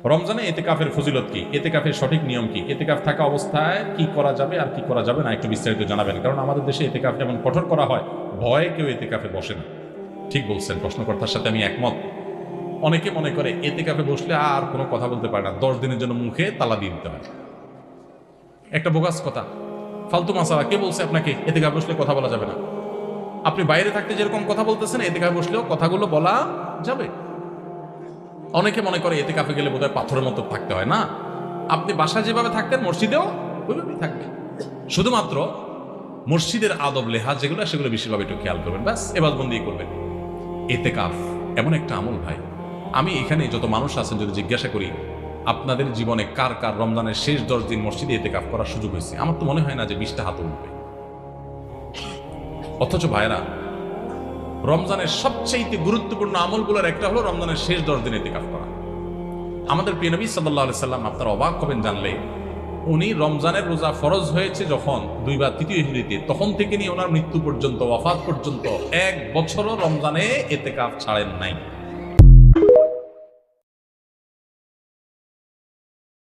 রমজানে এতেকাফের ফজিলত কি, এতেকাফের সঠিক নিয়ম কি, এতেকাফ থাকা অবস্থায় কি করা যাবে আর কি করা যাবে না একটু বিস্তারিত জানাবেন। কারণ আমাদের দেশে এতেকাফ এমন কঠোর করা হয়, ভয়ে কেউ এতেকাফে বসে না। ঠিক বলছেন, প্রশ্নকর্তার সাথে আমি একমত। অনেকে মনে করে এতেকাফে বসলে আর কোনো কথা বলতে পারে না, 10 দিনের জন্য মুখে তালা দিয়ে দিতে হয়। একটা বোগাস কথা, ফালতু মাসালা। কে বলছে আপনাকে এতেকাফে বসলে কথা বলা যাবে না? আপনি বাইরে থাকতে যেরকম কথা বলতেছেন, এতেকাফে বসলেও কথাগুলো বলা যাবে। অনেকে মনে করে এতেকাফে গেলে বোধহয় পাথরের মতো থাকতে হয়। না, আপনি বাসায় যেভাবে থাকতেন মসজিদেও ওইভাবেই থাকবেন। শুধুমাত্র মসজিদের আদব লেহা যেগুলো, সেগুলো বেশিরভাগ একটু খেয়াল করবেন, ব্যাস এবাদবন্দি করবেন। এতেকাফ এমন একটা আমল ভাই, আমি এখানে যত মানুষ আছেন যদি জিজ্ঞাসা করি আপনাদের জীবনে কার কার রমজানের শেষ 10 দিন মসজিদে এতেকাফ করার সুযোগ হয়েছে, আমার তো মনে হয় না যে 20টা হাত উঠবে। অথচ ভাইরা, রমজানের সবচেয়ে গুরুত্বপূর্ণ আমলগুলোর একটা হলো রমজানের শেষ 10 দিন এতেকাফ করা। আমাদের প্রিয় নবী সাল্লাল্লাহু আলাইহি সাল্লাম, আপনারা অবাক হবেন জানলে, উনি রমজানের রোজা ফরজ হয়েছে যখন 2 বা 3 হিজরিতে, তখন থেকে নিয়ে ওনার মৃত্যু পর্যন্ত, ওয়াফাত পর্যন্ত 1 বছরও রমজানে এতেকাফ ছাড়েন নাই।